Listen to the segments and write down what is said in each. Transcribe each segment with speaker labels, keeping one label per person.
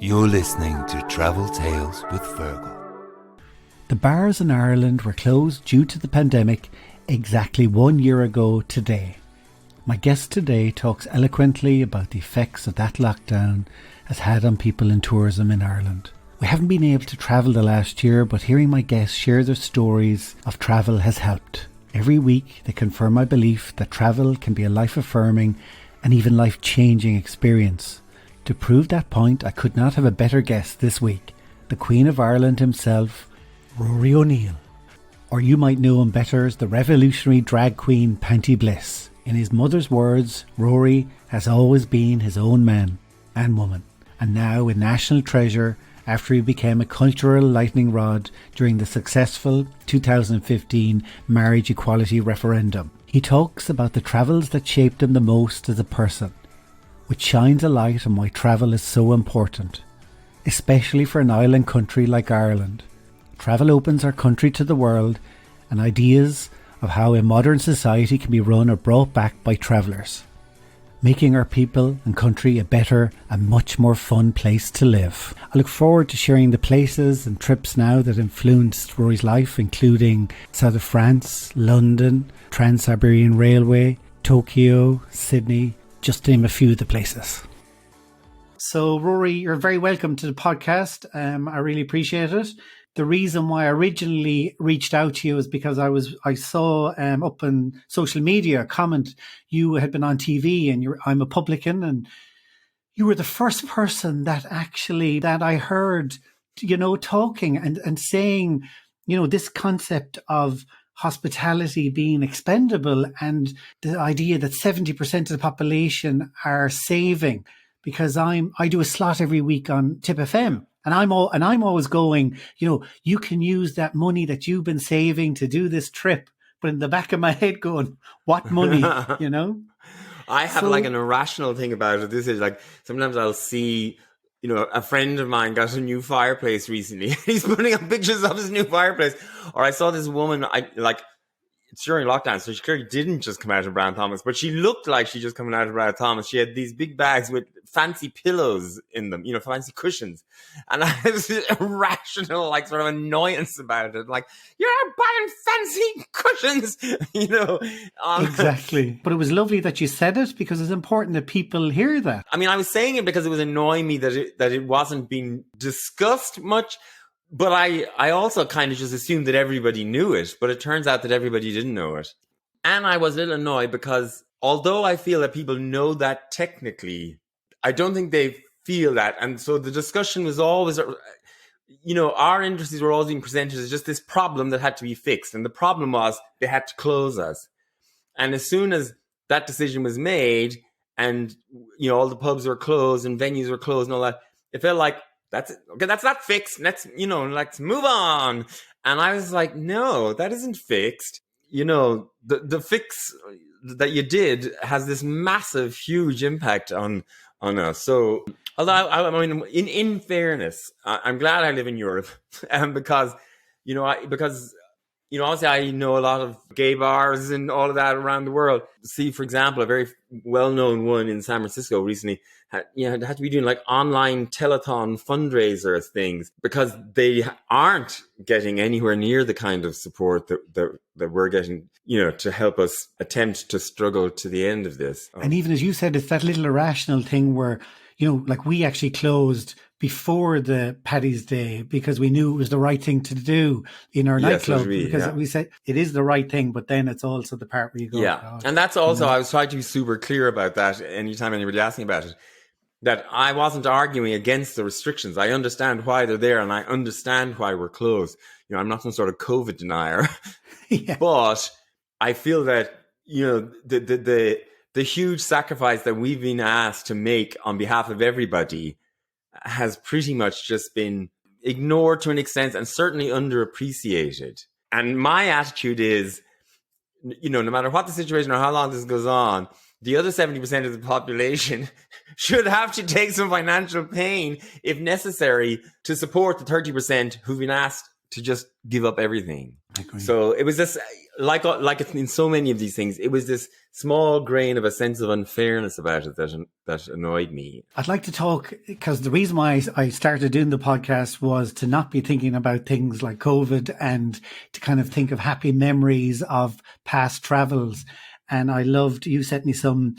Speaker 1: You're listening to Travel Tales with Fergal.
Speaker 2: The bars in Ireland were closed due to the pandemic exactly 1 year ago today. My guest today talks eloquently about the effects that lockdown has had on people in tourism in Ireland. We haven't been able to travel the last year, but hearing my guests share their stories of travel has helped. Every week they confirm my belief that travel can be a life-affirming and even life-changing experience. To prove that point, I could not have a better guest this week, the Queen of Ireland himself, Rory O'Neill. Or you might know him better as the revolutionary drag queen Panti Bliss. In his mother's words, Rory has always been his own man and woman, and now a national treasure after he became a cultural lightning rod during the successful 2015 marriage equality referendum. He talks about the travels that shaped him the most as a person, which shines a light on why travel is so important, especially for an island country like Ireland. Travel opens our country to the world, and ideas of how a modern society can be run are brought back by travellers, making our people and country a better and much more fun place to live. I look forward to sharing the places and trips now that influenced Rory's life, including south of France, London, Trans-Siberian Railway, Tokyo, Sydney, just to name a few of the places. So Rory, you're very welcome to the podcast. I really appreciate it. The reason why I originally reached out to you is because I saw up on social media a comment. You had been on TV and I'm a publican, and you were the first person that I heard, talking and saying, this concept of hospitality being expendable and the idea that 70% of the population are saving, because I do a slot every week on Tip FM. And I'm always going, you can use that money that you've been saving to do this trip, but in the back of my head going, what money,
Speaker 3: I have like an irrational thing about it. This is like, sometimes I'll see, a friend of mine got a new fireplace recently. He's putting up pictures of his new fireplace. Or I saw this woman, it's during lockdown, so she clearly didn't just come out of Brown Thomas, but she looked like she just coming out of Brown Thomas. She had these big bags with fancy pillows in them, fancy cushions. And I had this irrational, sort of annoyance about it. Like, you're buying fancy cushions,
Speaker 2: Exactly. But it was lovely that you said it, because it's important that people hear that.
Speaker 3: I mean, I was saying it because it was annoying me that it wasn't being discussed much. But I also kind of just assumed that everybody knew it, but it turns out that everybody didn't know it. And I was a little annoyed because although I feel that people know that technically, I don't think they feel that. And so the discussion was always, our industries were always being presented as just this problem that had to be fixed. And the problem was they had to close us. And as soon as that decision was made and, all the pubs were closed and venues were closed and all that, it felt like, that's it. Okay, that's not fixed. Let's move on. And I was like, no, that isn't fixed. The fix that you did has this massive, huge impact on us. So, although I mean, in fairness, I'm glad I live in Europe, because obviously I know a lot of gay bars and all of that around the world. See, for example, a very well-known one in San Francisco recently had to be doing online telethon fundraiser things because they aren't getting anywhere near the kind of support that we're getting, to help us attempt to struggle to the end of this.
Speaker 2: And even as you said, it's that little irrational thing where, we actually closed before the Paddy's Day because we knew it was the right thing to do in our nightclub, because we said it is the right thing, but then it's also the part where you go,
Speaker 3: yeah. And that's also, I was trying to be super clear about that anytime anybody asked me about it, that I wasn't arguing against the restrictions. I understand why they're there and I understand why we're closed. I'm not some sort of COVID denier,
Speaker 2: yeah.
Speaker 3: But I feel that, the huge sacrifice that we've been asked to make on behalf of everybody has pretty much just been ignored to an extent and certainly underappreciated. And my attitude is, no matter what the situation or how long this goes on, the other 70% of the population should have to take some financial pain, if necessary, to support the 30% who've been asked to just give up everything. So it was this, like in so many of these things, it was this small grain of a sense of unfairness about it that annoyed me.
Speaker 2: I'd like to talk, because the reason why I started doing the podcast was to not be thinking about things like COVID and to kind of think of happy memories of past travels. And I loved, you sent me some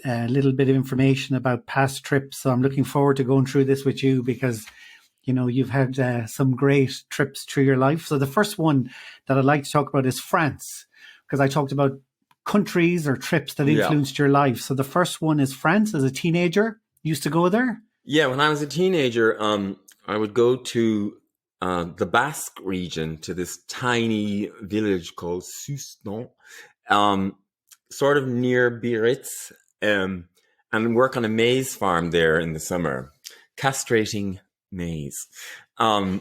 Speaker 2: little bit of information about past trips. So I'm looking forward to going through this with you because, you know, you've had some great trips through your life. So the first one that I'd like to talk about is France, because I talked about countries or trips that influenced your life. So the first one is France. As a teenager, you used to go there?
Speaker 3: Yeah, when I was a teenager, I would go to the Basque region, to this tiny village called Suston, sort of near Biarritz, and work on a maize farm there in the summer, castrating maize. Well,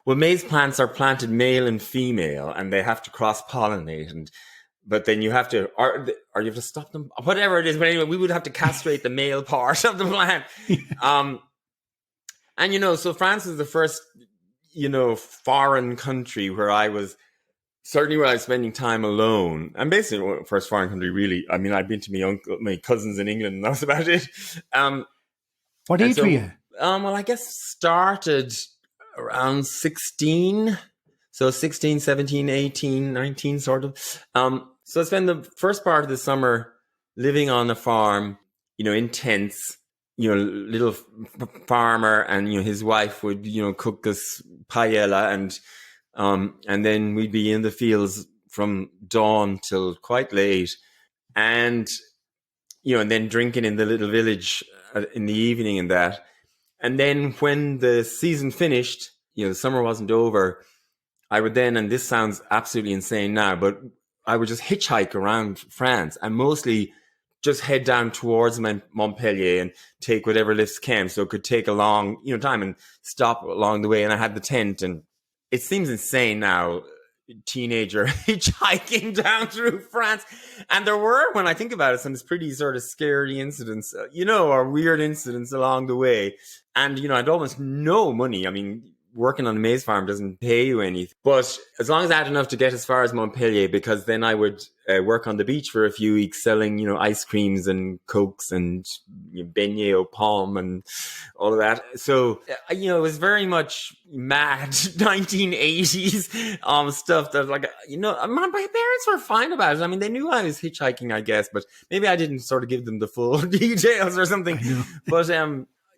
Speaker 3: maize plants are planted male and female, and they have to cross-pollinate, but then you have to, or you have to stop them, whatever it is. But anyway, we would have to castrate the male part of the plant. And, you know, so France is the first, you know, foreign country where I was spending time alone. And basically the first foreign country, really. I mean, I'd been to my cousins in England, and that was about it.
Speaker 2: What age were you?
Speaker 3: Well, I guess started around 16. So 16, 17, 18, 19 sort of. So I spent the first part of the summer living on a farm, you know, in tents, you know, little farmer, and, you know, his wife would, you know, cook us paella, and then we'd be in the fields from dawn till quite late, and, you know, and then drinking in the little village in the evening and that. And then when the season finished, you know, the summer wasn't over, I would then, and this sounds absolutely insane now, but I would just hitchhike around France and mostly just head down towards Montpellier and take whatever lifts came. So it could take a long, you know, time and stop along the way. And I had the tent, and it seems insane now, teenager hitchhiking down through France. And there were, when I think about it, some pretty sort of scary incidents, you know, or weird incidents along the way. And, you know, I'd almost no money. I mean, working on a maize farm doesn't pay you anything. But as long as I had enough to get as far as Montpellier, because then I would work on the beach for a few weeks selling, you know, ice creams and cokes and, you know, beignet aux pommes and all of that. So, you know, it was very much mad 1980s stuff that, like, you know, my parents were fine about it. I mean, they knew I was hitchhiking, I guess, but maybe I didn't sort of give them the full details or something. But,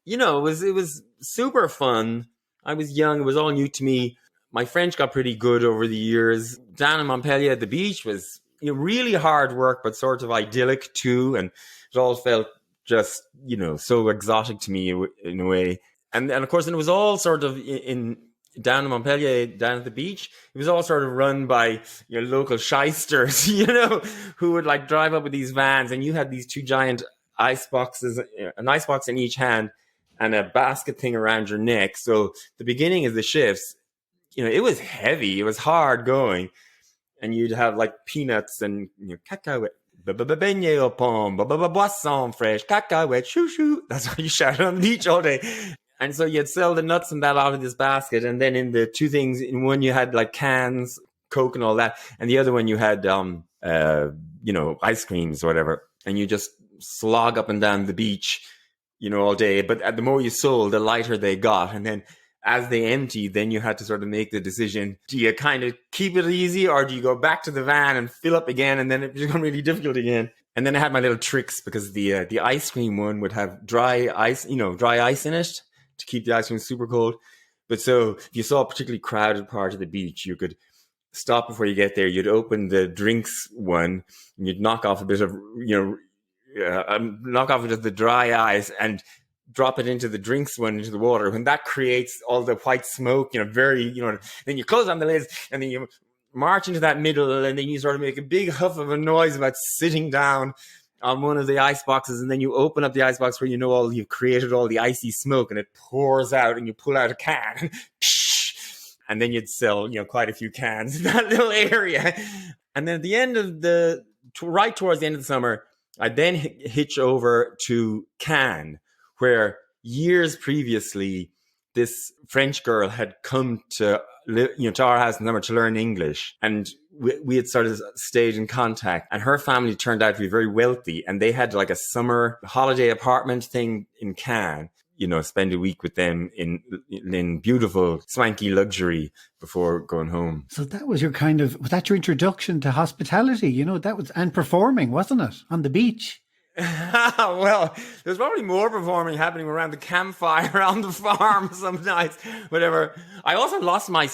Speaker 3: you know, it was super fun. I was young. It was all new to me. My French got pretty good over the years. Down in Montpellier at the beach was, you know, really hard work, but sort of idyllic too. And it all felt just, you know, so exotic to me in a way. And of course, it was all sort of down in Montpellier, down at the beach. It was all sort of run by, you know, local shysters, you know, who would like drive up with these vans, and you had these two giant ice boxes, an ice box in each hand, and a basket thing around your neck. So the beginning of the shifts, you know, it was heavy. It was hard going. And you'd have like peanuts and, you know, cacahuète, beignet aux pommes, boisson fraîche, cacahuète, chou chou. That's what you shouted on the beach all day. And so you'd sell the nuts and that out of this basket. And then in the two things, in one you had like cans, Coke and all that. And the other one you had, you know, ice creams or whatever. And you just slog up and down the beach, you know, all day. But the more you sold, the lighter they got. And then as they emptied, then you had to sort of make the decision. Do you kind of keep it easy, or do you go back to the van and fill up again? And then it became really difficult again. And then I had my little tricks, because the ice cream one would have dry ice in it to keep the ice cream super cold. But so if you saw a particularly crowded part of the beach, you could stop before you get there. You'd open the drinks one, and you'd knock off a bit of, you know, knock off the dry ice and drop it into the drinks one, into the water. When that creates all the white smoke, you know, then you close on the lids, and then you march into that middle, and then you sort of make a big huff of a noise about sitting down on one of the ice boxes, and then you open up the ice box where you know you've created all the icy smoke, and it pours out, and you pull out a can, and then you'd sell, you know, quite a few cans in that little area. And then at the end of right towards the end of the summer, I'd then hitch over to Cannes, where years previously this French girl had come to to our house in summer to learn English, and we had sort of stayed in contact. And her family turned out to be very wealthy, and they had like a summer holiday apartment thing in Cannes. Spend a week with them in beautiful, swanky luxury before going home.
Speaker 2: So that was was that your introduction to hospitality? And performing, wasn't it? On the beach.
Speaker 3: Well, there's probably more performing happening around the campfire on the farm some nights, whatever. I also lost my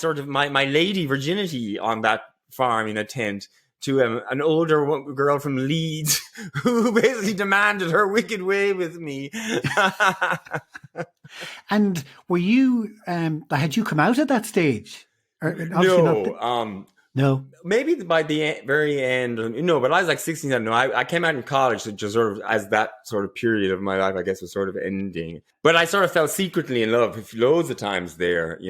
Speaker 3: my lady virginity on that farm in a tent to an older girl from Leeds who basically demanded her wicked way with me.
Speaker 2: And were you, had you come out at that stage?
Speaker 3: No. Maybe by the very end, but I was like 16. I came out in college, so just sort of as that sort of period of my life, I guess, was sort of ending. But I sort of fell secretly in love loads of times there,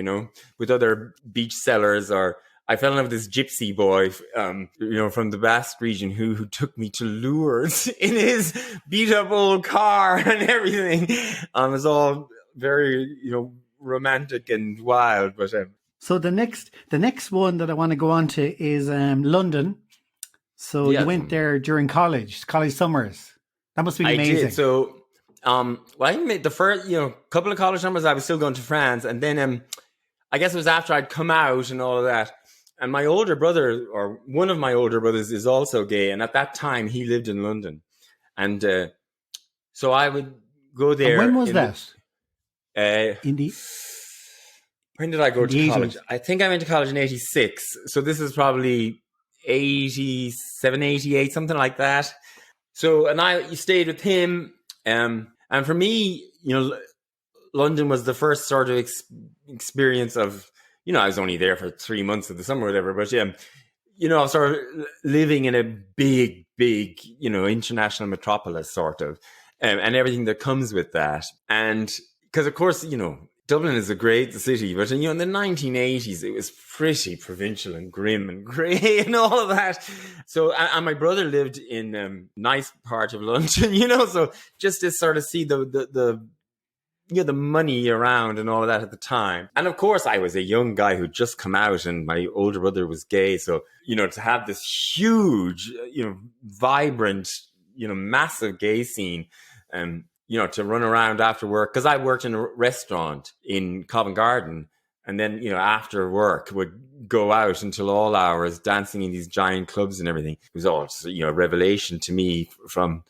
Speaker 3: with other beach sellers, or I fell in love with this gypsy boy, from the Basque region who took me to Lourdes in his beat up old car and everything. It was all very, romantic and wild, but.
Speaker 2: So the next one that I want to go on to is London. So you went there during college summers. That must be amazing.
Speaker 3: I did. So, I made the first, couple of college summers. I was still going to France, and then I guess it was after I'd come out and all of that. And my older brother, or one of my older brothers, is also gay, and at that time he lived in London, and so I would go there.
Speaker 2: And when was that?
Speaker 3: When did I go to college? I think I went to college in 86. So this is probably 87, 88, something like that. So, and I stayed with him. And for me, London was the first sort of experience of, I was only there for 3 months of the summer or whatever. But, sort of living in a big, international metropolis sort of, and everything that comes with that. And because, of course, Dublin is a great city, but in the 1980s, it was pretty provincial and grim and grey and all of that. So, and my brother lived in a nice part of London, so just to sort of see the money around and all of that at the time. And of course, I was a young guy who'd just come out, and my older brother was gay. So, to have this huge, vibrant, massive gay scene, to run around after work, because I worked in a restaurant in Covent Garden, and then, after work would go out until all hours dancing in these giant clubs and everything. It was all, a revelation to me from,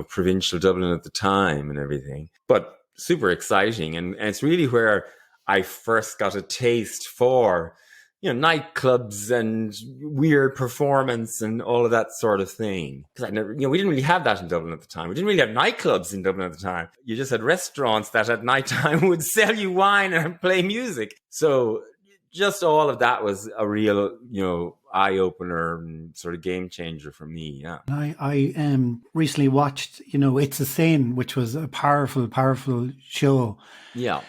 Speaker 3: provincial Dublin at the time and everything, but super exciting. And it's really where I first got a taste for, nightclubs and weird performance and all of that sort of thing. Because I never, we didn't really have that in Dublin at the time. We didn't really have nightclubs in Dublin at the time. You just had restaurants that at nighttime would sell you wine and play music. So just all of that was a real, eye opener and sort of game changer for me. Yeah.
Speaker 2: I recently watched, It's a Sin, which was a powerful, powerful show.
Speaker 3: Yeah.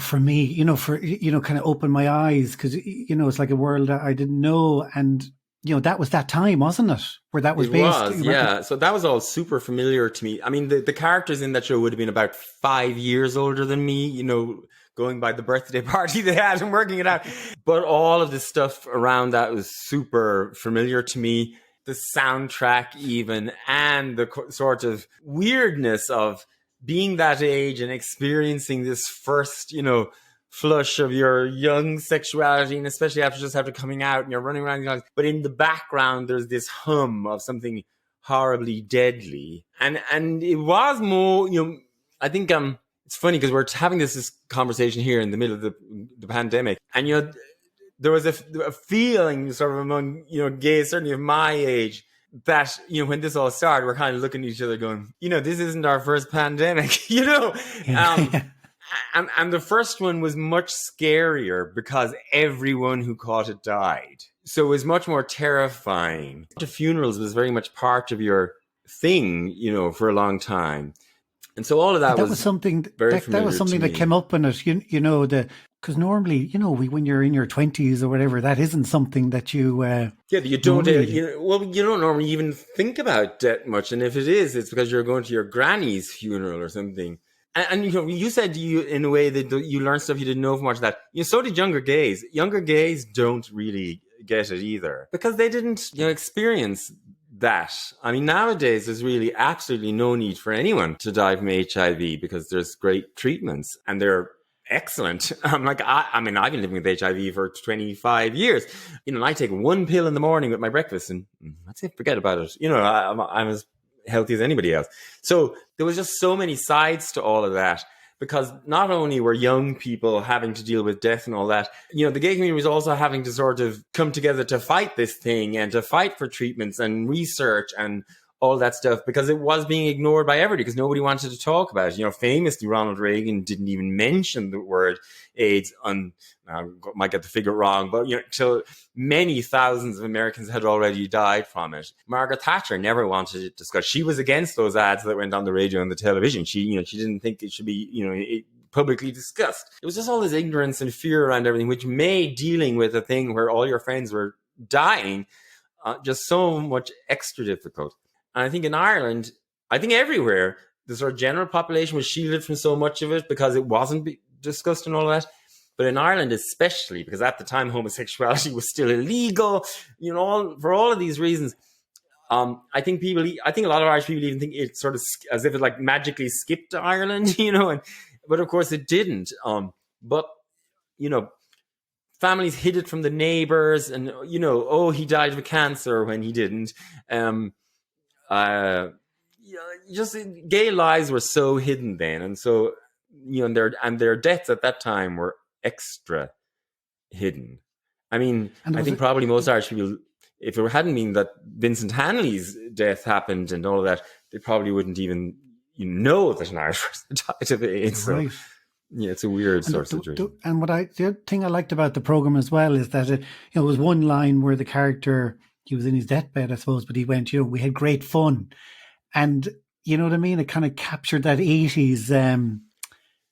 Speaker 2: For me, kind of opened my eyes, because, it's like a world that I didn't know. And, that was that time, wasn't it? Where that was based.
Speaker 3: Yeah. So that was all super familiar to me. I mean, the characters in that show would have been about 5 years older than me, going by the birthday party they had and working it out. But all of the stuff around that was super familiar to me. The soundtrack even, and the sort of weirdness of being that age and experiencing this first, flush of your young sexuality, and especially after coming out and you're running around, but in the background there's this hum of something horribly deadly, and it was more, I think it's funny because we're having this conversation here in the middle of the pandemic, and there was a feeling sort of among gays, certainly of my age, that when this all started, we're kind of looking at each other going, this isn't our first pandemic, and the first one was much scarier because everyone who caught it died, so it was much more terrifying. The funerals was very much part of your thing, for a long time, and so all of that was something
Speaker 2: that was something that came up in it, because normally, when you're in your 20s or whatever, that isn't something that you...
Speaker 3: you don't you don't normally even think about that much. And if it is, it's because you're going to your granny's funeral or something. And you said in a way that you learned stuff you didn't know from much of that. So did younger gays. Younger gays don't really get it either because they didn't, experience that. I mean, nowadays there's really absolutely no need for anyone to die from HIV because there's great treatments and they're excellent. I'm like, I mean, I've been living with HIV for 25 years. And I take one pill in the morning with my breakfast and that's it, forget about it. I'm as healthy as anybody else. So there was just so many sides to all of that because not only were young people having to deal with death and all that, the gay community was also having to sort of come together to fight this thing and to fight for treatments and research and all that stuff because it was being ignored by everybody because nobody wanted to talk about it. Famously, Ronald Reagan didn't even mention the word AIDS I might get the figure wrong, but till many thousands of Americans had already died from it. Margaret Thatcher never wanted it discussed. She was against those ads that went on the radio and the television. She didn't think it should be, publicly discussed. It was just all this ignorance and fear around everything, which made dealing with a thing where all your friends were dying just so much extra difficult. And I think in Ireland, I think everywhere, the sort of general population was shielded from so much of it because it wasn't discussed and all that. But in Ireland especially, because at the time homosexuality was still illegal, for all of these reasons, I think a lot of Irish people even think it's sort of as if it like magically skipped to Ireland, but of course it didn't. But families hid it from the neighbors and, he died of cancer when he didn't. Just gay lives were so hidden then, and so their deaths at that time were extra hidden. I mean, I think probably most Irish people, if it hadn't been that Vincent Hanley's death happened and all of that, they probably wouldn't even know that an Irish person died of AIDS. Right. So, yeah, it's a weird sort of situation.
Speaker 2: And the other thing I liked about the program as well is that it was one line where the character, he was in his deathbed, I suppose, but he went, we had great fun. And, you know what I mean? It kind of captured that 80s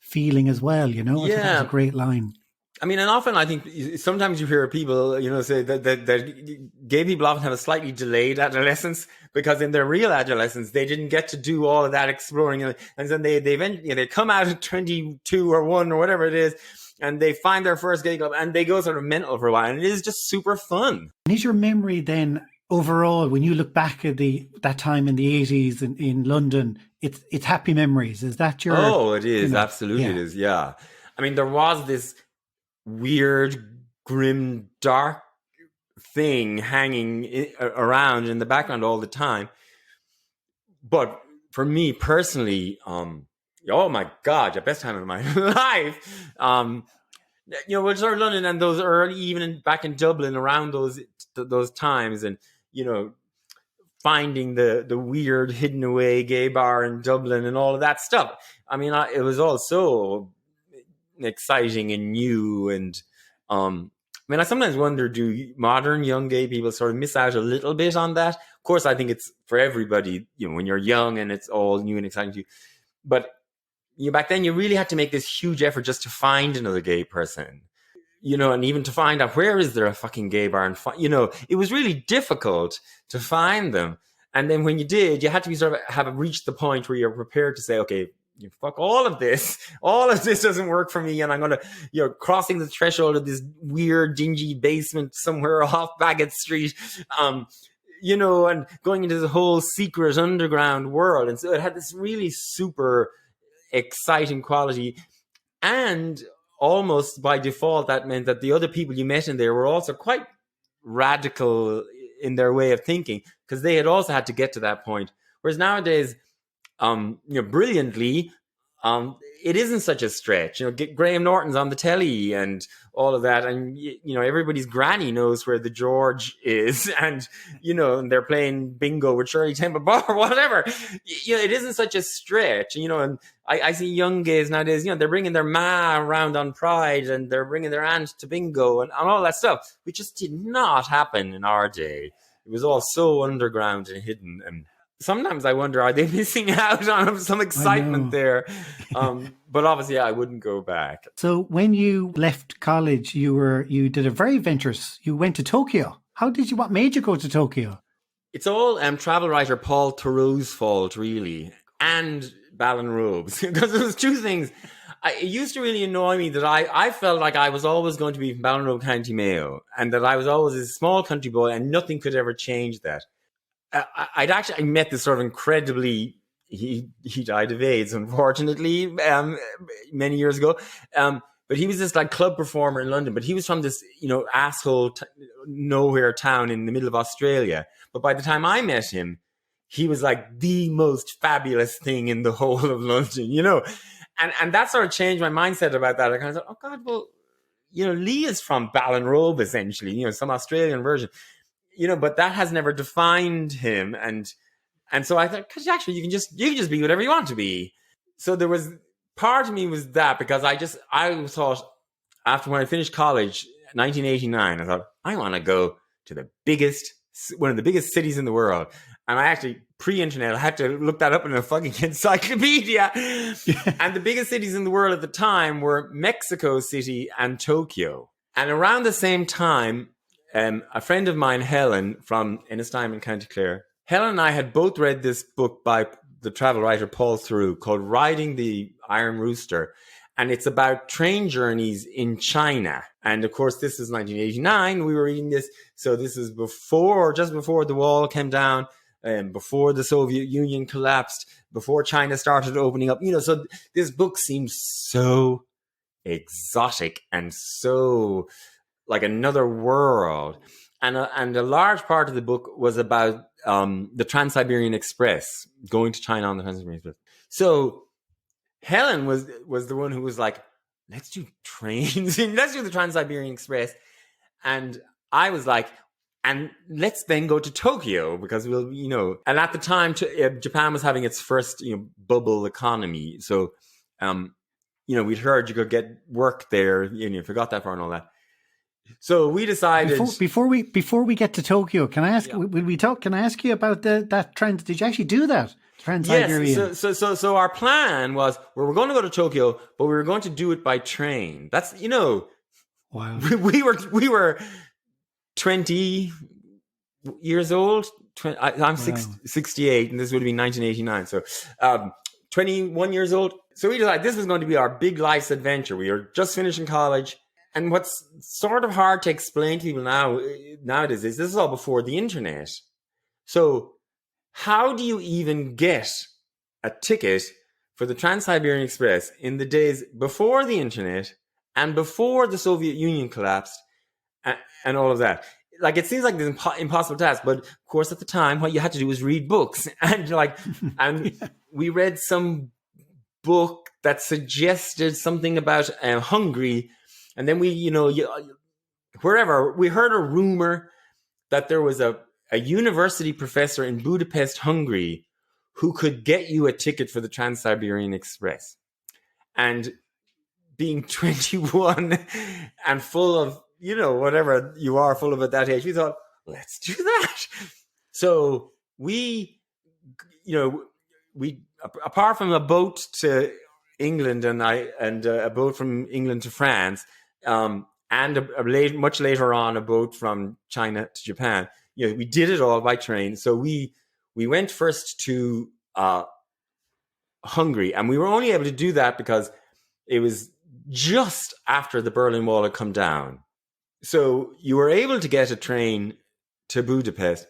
Speaker 2: feeling as well, I think that was a great line.
Speaker 3: I mean, and often I think sometimes you hear people, say that gay people often have a slightly delayed adolescence because in their real adolescence, they didn't get to do all of that exploring. And then they come out at 22 or 1 or whatever it is, and they find their first gay club and they go sort of mental for a while. And it is just super fun.
Speaker 2: And is your memory then overall, when you look back at that time in the 80s in London, it's happy memories? Is that your...
Speaker 3: Oh, it is. Absolutely it is. Yeah. I mean, there was this weird, grim, dark thing hanging around in the background all the time. But for me personally, oh my God, the best time of my life. We're sort of London and those early, even back in Dublin around those times, and finding the weird hidden away gay bar in Dublin and all of that stuff. I mean, it was all so exciting and new, and I sometimes wonder, do modern young gay people sort of miss out a little bit on that? Of course, I think it's for everybody, when you're young and it's all new and exciting to you. But back then you really had to make this huge effort just to find another gay person, and even to find out where is there a fucking gay bar, and it was really difficult to find them. And then when you did, you had to be sort of have reached the point where you're prepared to say, okay, fuck all of this doesn't work for me, and I'm gonna crossing the threshold of this weird dingy basement somewhere off Bagot Street, and going into the whole secret underground world. And so it had this really super exciting quality, and almost by default that meant that the other people you met in there were also quite radical in their way of thinking, because they had also had to get to that point. Whereas nowadays, brilliantly, it isn't such a stretch. Graham Norton's on the telly and all of that, and everybody's granny knows where the George is, and and they're playing bingo with Shirley Temple Bar or whatever. It isn't such a stretch. And I see young gays nowadays. They're bringing their ma around on Pride, and they're bringing their aunt to bingo and all that stuff, which just did not happen in our day. It was all so underground and hidden, and sometimes I wonder, are they missing out on some excitement there? But obviously, I wouldn't go back.
Speaker 2: So when you left college, you did a very adventurous. You went to Tokyo. What made you go to Tokyo?
Speaker 3: It's all travel writer Paul Theroux's fault, really. and Ballon robes. Because there was two things. It used to really annoy me that I felt like I was always going to be from Ballinrobe, County Mayo, and that I was always a small country boy, and nothing could ever change that. I met this sort of incredibly... He died of AIDS, unfortunately, many years ago. But he was this like club performer in London. But he was from this, asshole nowhere town in the middle of Australia. But by the time I met him, he was like the most fabulous thing in the whole of London, And that sort of changed my mindset about that. I kind of thought, oh God, well, Lee is from Ballinrobe, essentially, some Australian version, but that has never defined him. And so I thought, because actually you can just be whatever you want to be. So there was part of me was that, because I thought after when I finished college, 1989, I thought, I want to go to one of the biggest cities in the world. And I actually, pre-internet, I had to look that up in a fucking encyclopedia. And the biggest cities in the world at the time were Mexico City and Tokyo. And around the same time, a friend of mine, Helen, from Ennistimon in County Clare, Helen and I had both read this book by the travel writer Paul Theroux called Riding the Iron Rooster. And it's about train journeys in China. And of course, this is 1989. We were reading this. So this is just before the wall came down, before the Soviet Union collapsed, before China started opening up. So this book seems so exotic and so like another world. And a large part of the book was about the Trans-Siberian Express, going to China on the Trans-Siberian Express. So Helen was the one who was like, let's do trains, let's do the Trans-Siberian Express. And I was like, and let's then go to Tokyo, because we'll, and at the time, Japan was having its first, bubble economy. So, we'd heard you could get work there, if you got that far and all that. So we decided
Speaker 2: before we get to Tokyo, can I ask? Yeah. Will we talk? Can I ask you about that trend? Did you actually do that?
Speaker 3: Trans-Siberian. Yes. So our plan was we were going to go to Tokyo, but we were going to do it by train. That's
Speaker 2: wow.
Speaker 3: We were 20 years old. I'm wow. 68, and this would have been 1989. So 21 years old. So we decided this was going to be our big life's adventure. We were just finishing college. And what's sort of hard to explain to people nowadays is this is all before the internet. So how do you even get a ticket for the Trans-Siberian Express in the days before the internet and before the Soviet Union collapsed and all of that? Like, it seems like this impossible task, but of course at the time what you had to do was read books. And we read some book that suggested something about Hungary. And then we heard a rumor that there was a university professor in Budapest, Hungary, who could get you a ticket for the Trans-Siberian Express. And being 21 and full of, whatever you are full of at that age, we thought, let's do that. So we apart from a boat to England and a boat from England to France, and much later on a boat from China to Japan, we did it all by train. So we went first to Hungary, and we were only able to do that because it was just after the Berlin Wall had come down. So you were able to get a train to Budapest,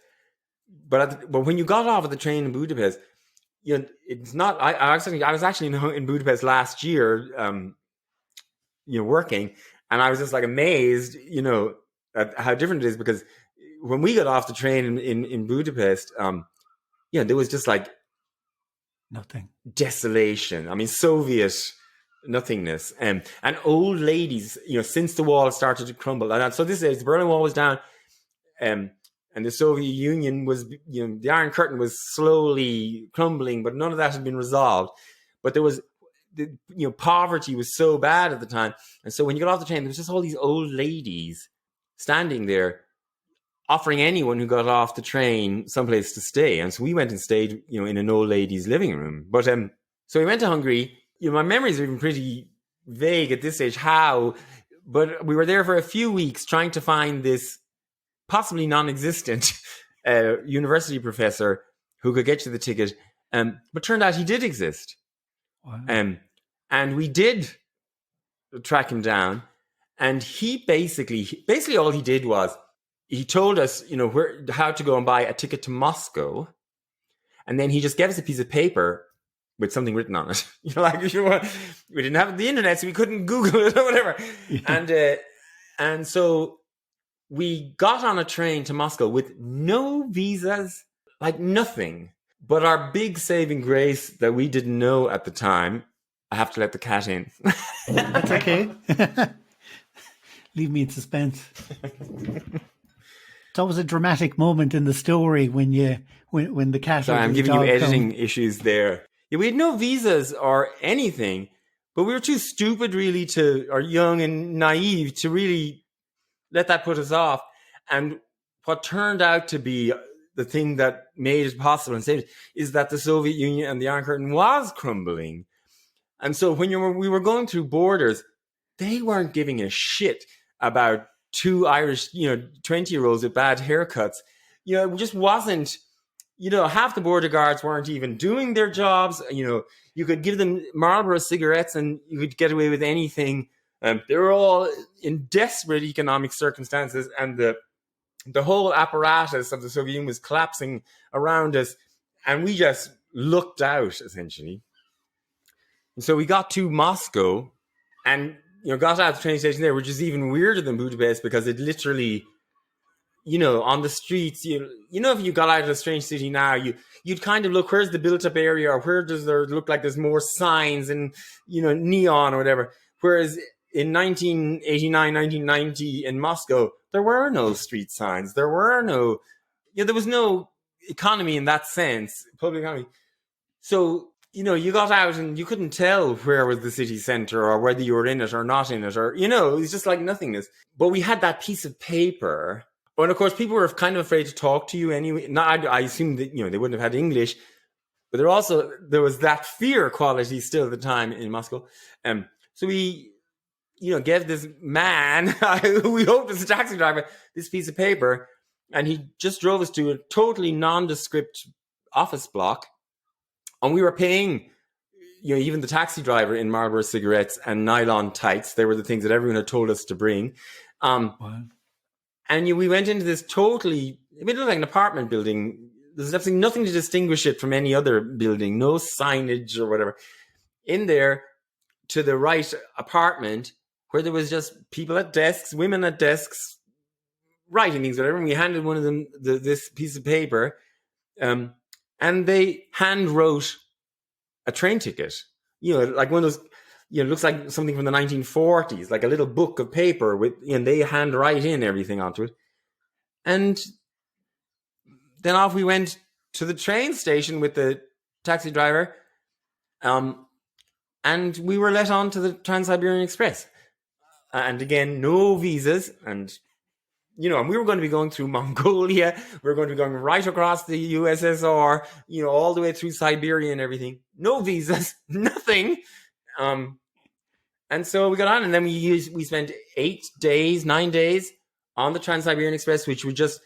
Speaker 3: but when you got off of the train in Budapest, it's not. I was actually in Budapest last year, working, and I was just like amazed, at how different it is, because when we got off the train in Budapest, there was just like
Speaker 2: nothing,
Speaker 3: desolation. I mean, Soviet nothingness, and old ladies, since the wall started to crumble, and so this is the Berlin Wall was down, and the Soviet Union was, the Iron Curtain was slowly crumbling, but none of that had been resolved. But there was, poverty was so bad at the time. And so when you got off the train, there was just all these old ladies standing there offering anyone who got off the train someplace to stay. And so we went and stayed, in an old lady's living room. But so we went to Hungary. My memories are even pretty vague at this stage but we were there for a few weeks trying to find this possibly non-existent university professor who could get you the ticket. But turned out he did exist.
Speaker 2: Wow.
Speaker 3: And we did track him down. And he basically all he did was he told us, how to go and buy a ticket to Moscow. And then he just gave us a piece of paper with something written on it. We didn't have the internet, so we couldn't Google it or whatever. Yeah. And so we got on a train to Moscow with no visas, like nothing. But our big saving grace that we didn't know at the time, I have to let the cat in.
Speaker 2: That's okay. Leave me in suspense. It's always a dramatic moment in the story when the cat.
Speaker 3: Sorry, I'm giving you editing issues there. Yeah, we had no visas or anything, but we were too stupid really or young and naive to really let that put us off. And what turned out to be the thing that made it possible and saved it is that the Soviet Union and the Iron Curtain was crumbling. And so when we were going through borders, they weren't giving a shit about two Irish, 20-year-olds with bad haircuts. It just wasn't, half the border guards weren't even doing their jobs. You could give them Marlboro cigarettes and you could get away with anything. They were all in desperate economic circumstances, and the whole apparatus of the Soviet Union was collapsing around us, and we just looked out, essentially. And so we got to Moscow and, got out of the train station there, which is even weirder than Budapest because it literally, on the streets, if you got out of a strange city now, you'd kind of look, where's the built-up area, or where does there look like there's more signs and, neon or whatever. Whereas in 1989, 1990 in Moscow, there were no street signs. There were no, there was no economy in that sense, public economy. So, you got out and you couldn't tell where was the city centre or whether you were in it or not in it, or, it was just like nothingness. But we had that piece of paper. And of course, people were kind of afraid to talk to you anyway. I assume that, they wouldn't have had English. But there was that fear quality still at the time in Moscow. So we, gave this man, who we hoped was a taxi driver, this piece of paper. And he just drove us to a totally nondescript office block. And we were paying, even the taxi driver in Marlboro cigarettes and nylon tights. They were the things that everyone had told us to bring.
Speaker 2: Wow.
Speaker 3: And we went into this it looked like an apartment building. There's absolutely nothing to distinguish it from any other building. No signage or whatever. In there, to the right apartment, where there was just people at desks, women at desks, writing things, whatever. And we handed one of them this piece of paper. And they hand wrote a train ticket, like one of those, it looks like something from the 1940s, like a little book of paper and they hand write in everything onto it. And then off we went to the train station with the taxi driver. And we were let on to the Trans-Siberian Express. And again, no visas. And and we were going to be going through Mongolia. We were going to be going right across the USSR, all the way through Siberia and everything. No visas, nothing. And so we got on, and then we spent 9 days on the Trans-Siberian Express, which would just,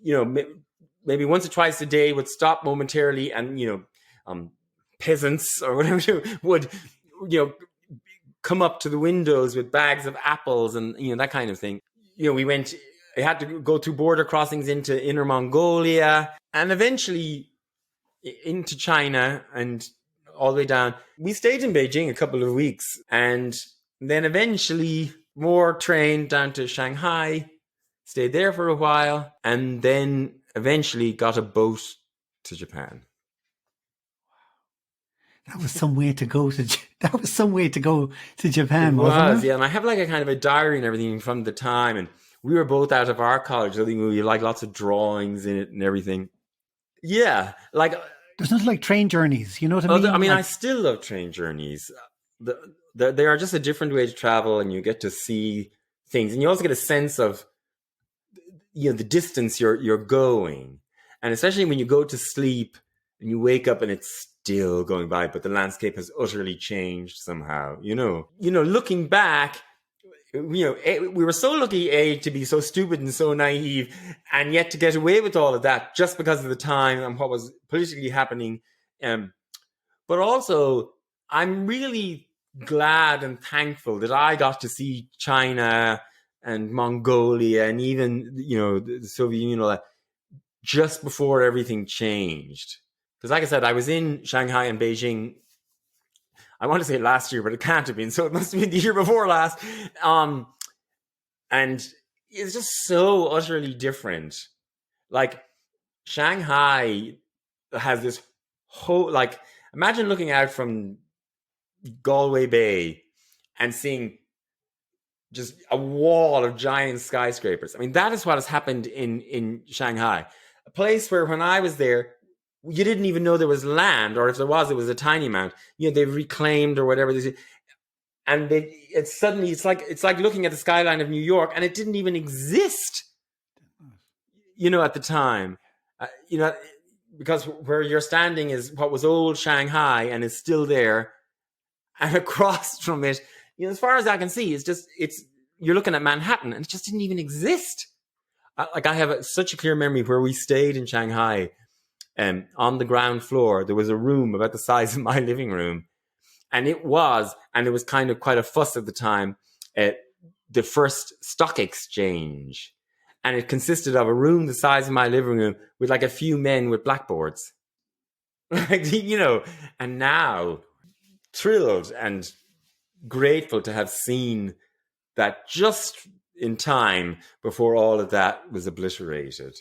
Speaker 3: maybe once or twice a day would stop momentarily, and, peasants or whatever would, come up to the windows with bags of apples and, that kind of thing. I had to go through border crossings into Inner Mongolia and eventually into China and all the way down. We stayed in Beijing a couple of weeks and then eventually more train down to Shanghai, stayed there for a while, and then eventually got a boat to Japan.
Speaker 2: That was some way to go to Japan,
Speaker 3: it
Speaker 2: wasn't it?
Speaker 3: Yeah, and I have like a kind of a diary and everything from the time, and we were both out of our college. I think we had like lots of drawings in it and everything. Yeah, like
Speaker 2: there's nothing like train journeys. You know what I mean?
Speaker 3: I still love train journeys. They are just a different way to travel, and you get to see things, and you also get a sense of the distance you're going, and especially when you go to sleep and you wake up and it's still going by, but the landscape has utterly changed somehow. Looking back. We were so lucky, to be so stupid and so naive, and yet to get away with all of that just because of the time and what was politically happening But also, I'm really glad and thankful that I got to see China and Mongolia and even, the Soviet Union just before everything changed. Because like I said, I was in Shanghai and Beijing, I want to say last year, but it can't have been. So it must have been the year before last. And it's just so utterly different. Like Shanghai has this whole, imagine looking out from Galway Bay and seeing just a wall of giant skyscrapers. I mean, that is what has happened in Shanghai. A place where when I was there, you didn't even know there was land, or if there was, it was a tiny amount. They've reclaimed or whatever. And it's like looking at the skyline of New York, and it didn't even exist, at the time. Because where you're standing is what was old Shanghai and is still there. And across from it, as far as I can see, you're looking at Manhattan, and it just didn't even exist. I have such a clear memory where we stayed in Shanghai, on the ground floor, there was a room about the size of my living room. And it was kind of quite a fuss at the time, the first stock exchange. And it consisted of a room the size of my living room with like a few men with blackboards. And now thrilled and grateful to have seen that just in time before all of that was obliterated.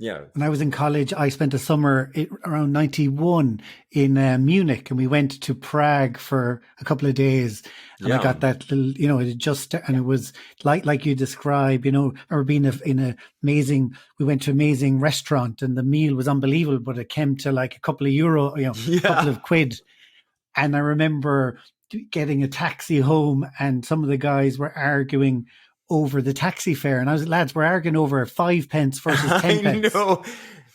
Speaker 2: When I was in college, I spent a summer around 91 in Munich, and we went to Prague for a couple of days. And I got that little, and it was like you describe, or being in a amazing, we went to an amazing restaurant and the meal was unbelievable, but it came to like a couple of euro, a couple of quid. And I remember getting a taxi home, and some of the guys were arguing over the taxi fare, and lads were arguing over 5 pence versus 10 pence.
Speaker 3: I know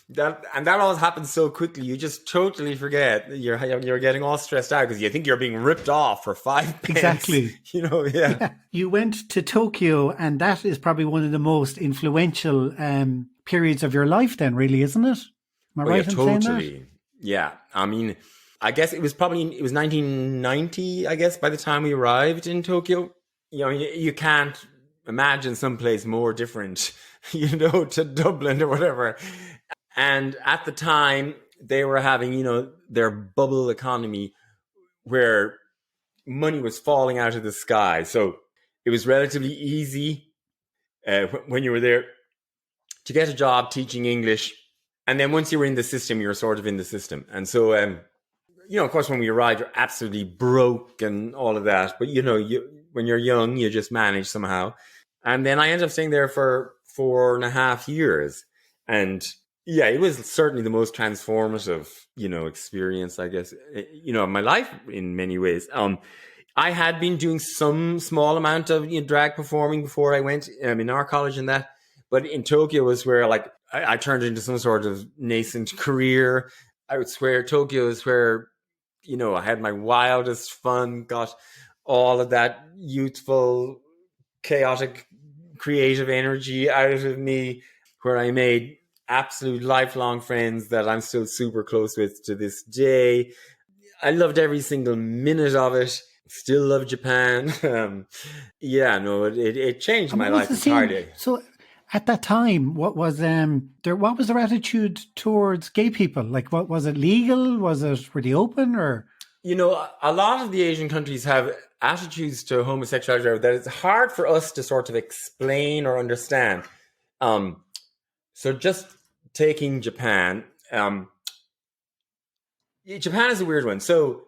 Speaker 3: that always happens so quickly. You just totally forget. You're getting all stressed out because you think you're being ripped off for 5 pence.
Speaker 2: Exactly.
Speaker 3: Yeah.
Speaker 2: You went to Tokyo, and that is probably one of the most influential periods of your life. Then, really, isn't it? Am I right in saying that?
Speaker 3: Yeah. I mean, I guess it was 1990. I guess by the time we arrived in Tokyo, you can't imagine someplace more different, to Dublin or whatever. And at the time, they were having, their bubble economy where money was falling out of the sky. So it was relatively easy when you were there to get a job teaching English. And then once you were in the system, you were sort of in the system. And so, of course, when we arrived, you're absolutely broke and all of that. But, when you're young, you just manage somehow. And then I ended up staying there for 4.5 years. And yeah, it was certainly the most transformative, experience, I guess, of my life in many ways. I had been doing some small amount of drag performing before I went in our college and that. But in Tokyo was where I turned into some sort of nascent career. I would swear Tokyo is where, I had my wildest fun, got all of that youthful, chaotic, creative energy out of me, where I made absolute lifelong friends that I'm still super close with to this day. I loved every single minute of it. Still love Japan. It changed my life entirely.
Speaker 2: So at that time, what was their attitude towards gay people? Like, what was it legal? Was it pretty open, or?
Speaker 3: A lot of the Asian countries have attitudes to homosexuality that it's hard for us to sort of explain or understand. So just taking Japan, Japan is a weird one. So,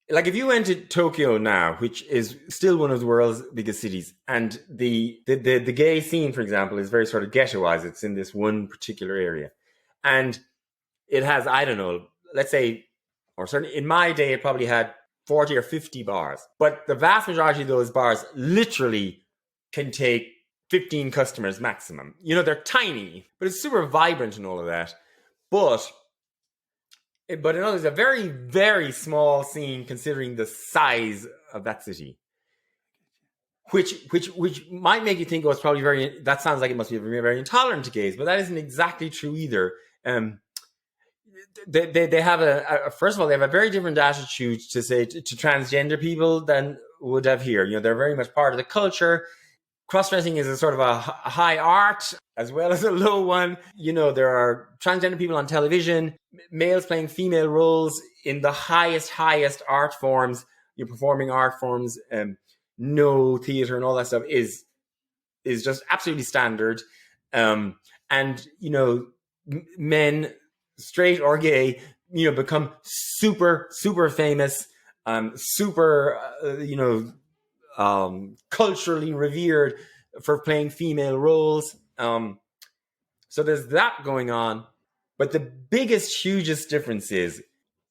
Speaker 3: if you went to Tokyo now, which is still one of the world's biggest cities, and the gay scene, for example, is very sort of ghettoized. It's in this one particular area, and it has, I don't know, let's say, or certainly in my day, it probably had 40 or 50 bars. But the vast majority of those bars literally can take 15 customers maximum. They're tiny, but it's super vibrant and all of that. But in other words, a very, very small scene considering the size of that city. Which might make you think, it's probably that sounds like it must be very, very intolerant to gays, but that isn't exactly true either. they have first of all, they have a very different attitude to say to transgender people than would have here. They're very much part of the culture. Cross-dressing is a sort of a high art as well as a low one. There are transgender people on television, males playing female roles in the highest art forms, performing art forms, no theater and all that stuff is just absolutely standard. And, men, straight or gay, become super, super famous, super, culturally revered for playing female roles. So there's that going on. But the biggest, hugest difference is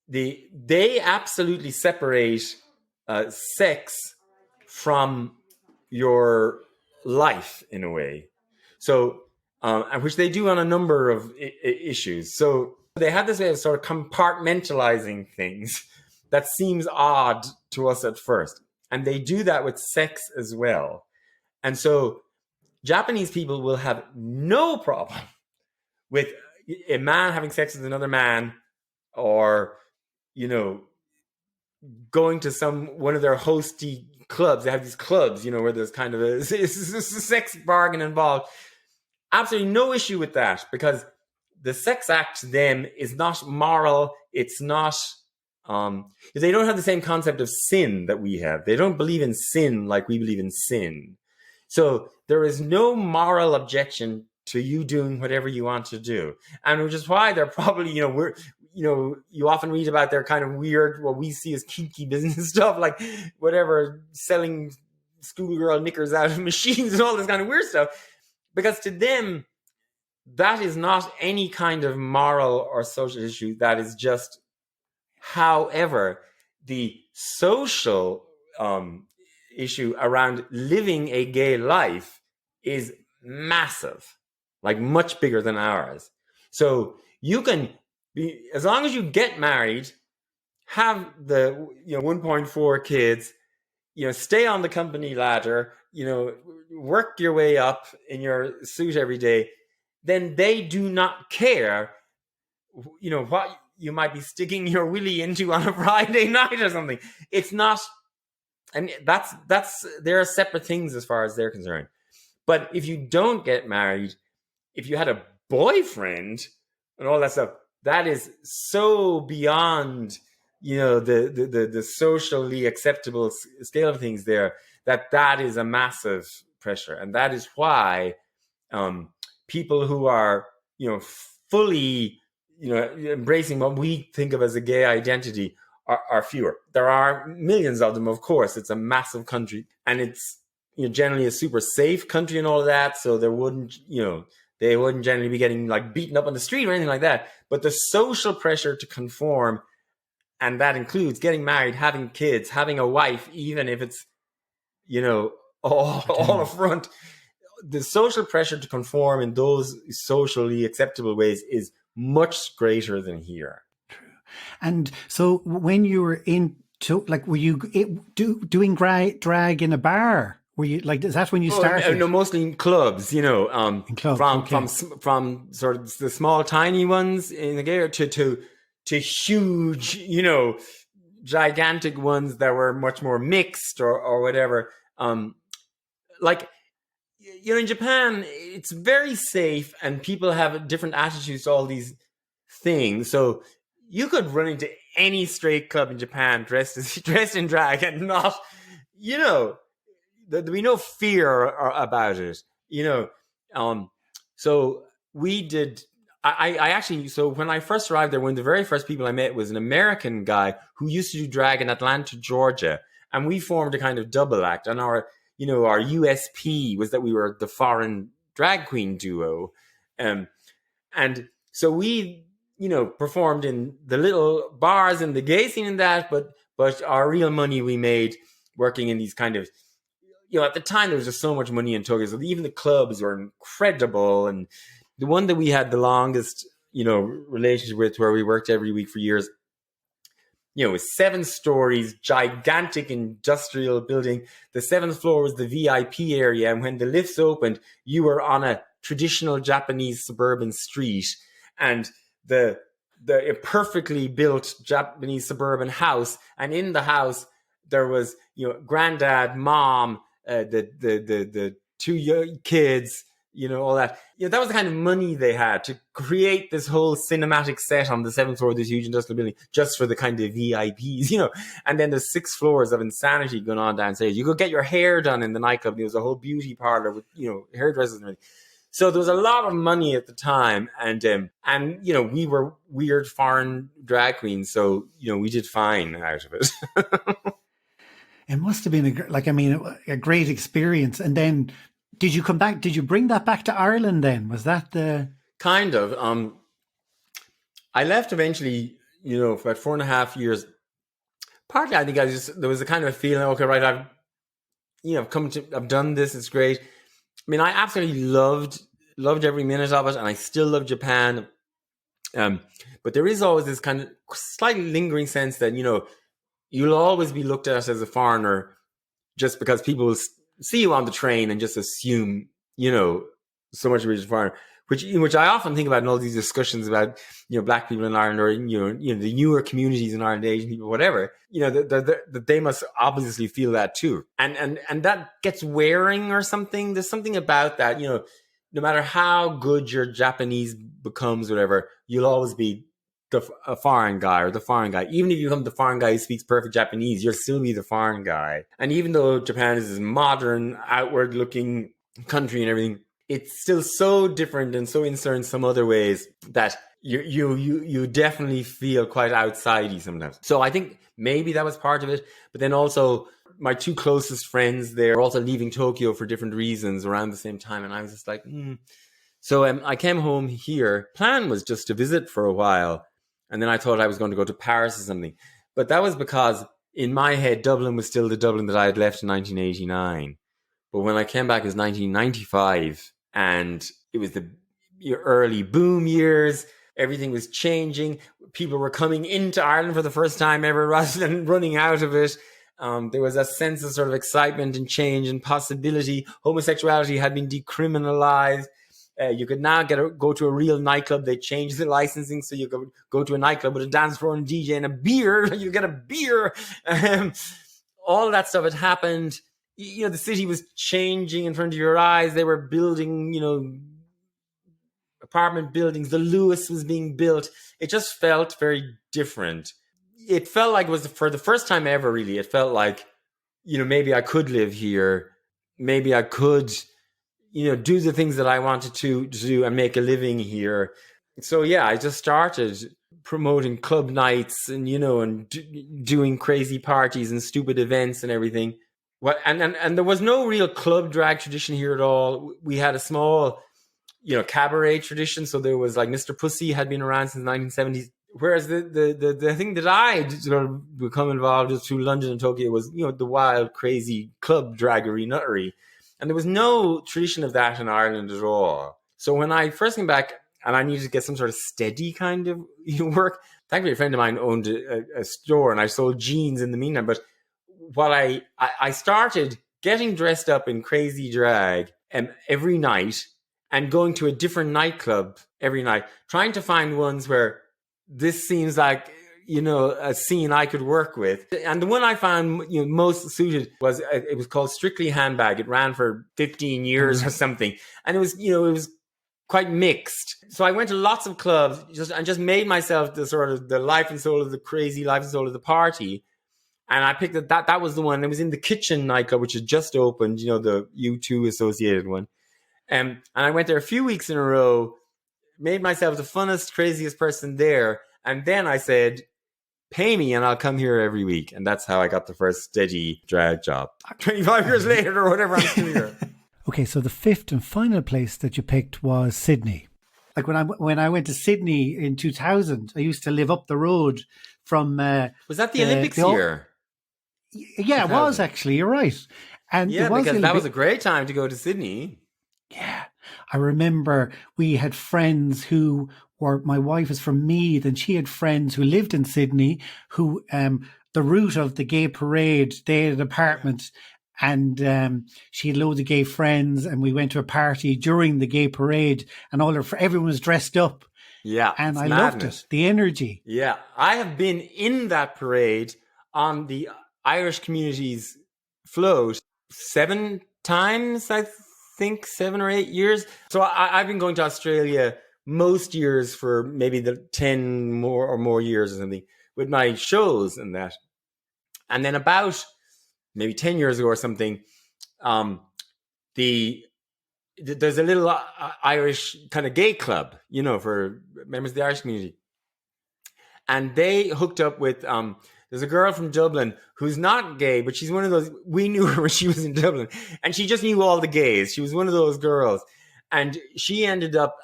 Speaker 3: they absolutely separate sex from your life in a way. So, which they do on a number of issues. So they have this way of sort of compartmentalizing things that seems odd to us at first. And they do that with sex as well. And so Japanese people will have no problem with a man having sex with another man, or, going to one of their hosty clubs. They have these clubs, where there's kind of a sex bargain involved. Absolutely no issue with that, because the sex act to them is not moral. It's not, they don't have the same concept of sin that we have. They don't believe in sin like we believe in sin. So there is no moral objection to you doing whatever you want to do. And which is why they're probably, you often read about their kind of weird, what we see as kinky business stuff, like whatever, selling schoolgirl knickers out of machines and all this kind of weird stuff. Because to them, that is not any kind of moral or social issue. That is just, however, the social issue around living a gay life is massive, like much bigger than ours. So you can be, as long as you get married, have the 1.4 kids, stay on the company ladder, work your way up in your suit every day, then they do not care, what you might be sticking your willy into on a Friday night or something. It's not, and that's there are separate things as far as they're concerned. But if you don't get married, if you had a boyfriend and all that stuff, that is so beyond, the socially acceptable scale of things there, that is a massive pressure. And that is why people who are, fully, embracing what we think of as a gay identity are fewer. There are millions of them, of course. It's a massive country, and it's generally a super safe country and all of that. So there wouldn't, they wouldn't generally be getting like beaten up on the street or anything like that. But the social pressure to conform, and that includes getting married, having kids, having a wife, even if it's, all up front. The social pressure to conform in those socially acceptable ways is much greater than here.
Speaker 2: True. And so when you were were you doing drag in a bar? Were you is that when you started?
Speaker 3: No, mostly in clubs, in clubs, from sort of the small, tiny ones in the gay to huge, gigantic ones that were much more mixed or whatever. In Japan, it's very safe, and people have different attitudes to all these things. So you could run into any straight club in Japan dressed in drag and not, there'd be no fear about it, So we did. I actually, so when I first arrived there, one of the very first people I met was an American guy who used to do drag in Atlanta, Georgia, and we formed a kind of double act. And our USP was that we were the foreign drag queen duo, and so we, performed in the little bars in the gay scene and that, but our real money we made working in these kind of, at the time there was just so much money in Tokyo, so even the clubs were incredible. And the one that we had the longest, relationship with, where we worked every week for years, it was 7 stories, gigantic industrial building. The 7th floor was the VIP area, and when the lifts opened, you were on a traditional Japanese suburban street, and the a perfectly built Japanese suburban house, and in the house there was, granddad, mom, the two young kids, all that. That was the kind of money they had to create this whole cinematic set on the 7th floor of this huge industrial building just for the kind of VIPs, and then there's 6 floors of insanity going on downstairs. You could get your hair done in the nightclub. There was a whole beauty parlor with, hairdressers and everything. So there was a lot of money at the time, and we were weird foreign drag queens, so we did fine out of it.
Speaker 2: It must have been a great experience. And then, did you come back? Did you bring that back to Ireland? Then was that the
Speaker 3: kind of? I left eventually, for about 4.5 years. Partly, I think there was a kind of a feeling, okay, right, I've done this. It's great. I mean, I absolutely loved every minute of it, and I still love Japan. But there is always this kind of slightly lingering sense that, you'll always be looked at as a foreigner just because people will see you on the train and just assume, so much of it is a foreigner. Which I often think about in all these discussions about, black people in Ireland, or, the newer communities in Ireland, Asian people, whatever, that they must obviously feel that too. And that gets wearing or something. There's something about that, no matter how good your Japanese becomes, whatever, you'll always be a foreign guy or the foreign guy. Even if you become the foreign guy who speaks perfect Japanese, you'll still be the foreign guy. And even though Japan is this modern, outward looking country and everything, it's still so different and so insular in some other ways that you definitely feel quite outsidey sometimes. So I think maybe that was part of it. But then also my 2 closest friends, they're also leaving Tokyo for different reasons around the same time. And I was just like, So I came home here. Plan was just to visit for a while. And then I thought I was going to go to Paris or something. But that was because in my head, Dublin was still the Dublin that I had left in 1989. But when I came back, it was 1995. And it was the early boom years. Everything was changing. People were coming into Ireland for the first time ever rather than running out of it. There was a sense of sort of excitement and change and possibility. Homosexuality had been decriminalized. You could now go to a real nightclub. They changed the licensing, so you could go to a nightclub with a dance floor and DJ and a beer. You get a beer. All that stuff had happened. The city was changing in front of your eyes. They were building, apartment buildings. The Lewis was being built. It just felt very different. It felt like it was for the first time ever, really. It felt like, maybe I could live here. Maybe I could, do the things that I wanted to do and make a living here. So, yeah, I just started promoting club nights and, and doing crazy parties and stupid events and everything. And there was no real club drag tradition here at all. We had a small, cabaret tradition. So there was like Mr. Pussy had been around since the 1970s. Whereas the thing that I sort of become involved with through London and Tokyo was, the wild, crazy club draggery, nuttery. And there was no tradition of that in Ireland at all. So when I first came back and I needed to get some sort of steady kind of work, thankfully a friend of mine owned a store and I sold jeans in the meantime. But what I started getting dressed up in crazy drag every night and going to a different nightclub every night, trying to find ones where this seems like, a scene I could work with. And the one I found most suited was, it was called Strictly Handbag. It ran for 15 years or something. And it was quite mixed. So I went to lots of clubs just made myself the sort of the life and soul of the crazy life and soul of the party. And I picked that was the one. It was in the Kitchen nightclub, which had just opened, the U2 associated one. And I went there a few weeks in a row, made myself the funnest, craziest person there. And then I said, pay me and I'll come here every week. And that's how I got the first steady drag job. 25 years later or whatever, I'm still here.
Speaker 2: Okay, so the 5th and final place that you picked was Sydney. Like when I went to Sydney in 2000, I used to live up the road from...
Speaker 3: was that the Olympics year?
Speaker 2: Yeah, 2000. It was actually. You're right. And
Speaker 3: yeah, because that was a great time to go to Sydney.
Speaker 2: Yeah. I remember we had friends who were, my wife is from Meath, and she had friends who lived in Sydney who, the route of the gay parade, they had an apartment and she had loads of gay friends and we went to a party during the gay parade and everyone was dressed up.
Speaker 3: Yeah,
Speaker 2: And
Speaker 3: it's
Speaker 2: I loved
Speaker 3: madness.
Speaker 2: it, the energy.
Speaker 3: Yeah, I have been in that parade on the Irish community's float 7 times, I think 7 or 8 years. So I've been going to Australia most years for maybe the 10 more years or something with my shows and that. And then about maybe 10 years ago or something, there's a little Irish kind of gay club, for members of the Irish community. And they hooked up with, there's a girl from Dublin who's not gay, but she's one of those, we knew her when she was in Dublin. And she just knew all the gays. She was one of those girls. And she ended up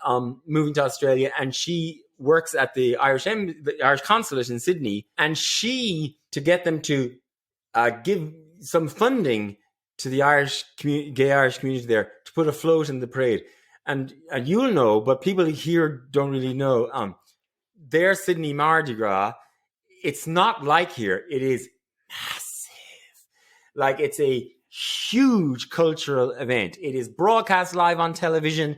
Speaker 3: moving to Australia, and she works at the Irish consulate in Sydney. And to get them to give some funding to the gay Irish community there to put a float in the parade. And you'll know, but people here don't really know, their Sydney Mardi Gras, it's not like here. It is massive. Like, it's a huge cultural event. It is broadcast live on television.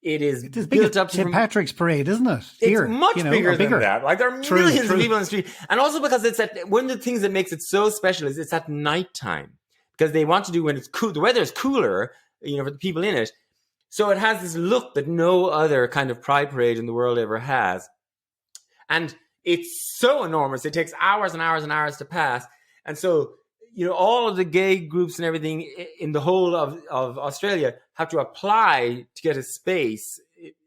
Speaker 3: It is built up to
Speaker 2: St. Patrick's Parade, isn't it?
Speaker 3: Here, it's much bigger than that. Like, there are millions of people on the street. And also because one of the things that makes it so special is it's at nighttime. Because they want to do when it's cool. The weather is cooler, for the people in it. So it has this look that no other kind of pride parade in the world ever has. And it's so enormous. It takes hours and hours and hours to pass. And so, all of the gay groups and everything in the whole of Australia have to apply to get a space,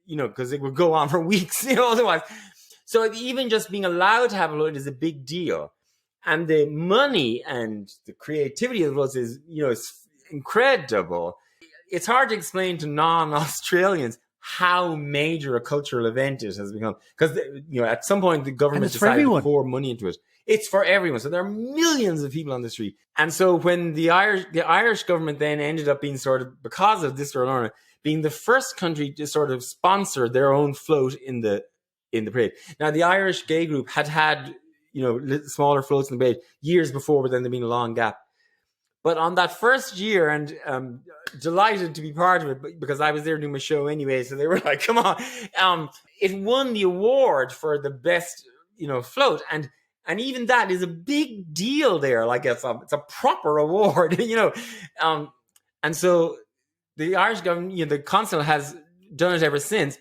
Speaker 3: because it would go on for weeks, otherwise. So even just being allowed to have a float is a big deal. And the money and the creativity of the floats is, is incredible. It's hard to explain to non-Australians how major a cultural event it has become. Because, at some point the government decided to pour money into it. It's for everyone. So there are millions of people on the street. And so when the Irish government then ended up being sort of, because of this or another, being the first country to sort of sponsor their own float in the parade. Now, the Irish gay group had smaller floats in the parade years before, but then there'd been a long gap. But on that first year, and delighted to be part of it because I was there doing my show anyway, so they were like, come on. It won the award for the best, float. And even that is a big deal there. Like, it's a proper award, And so the Irish government, the consulate has done it ever since.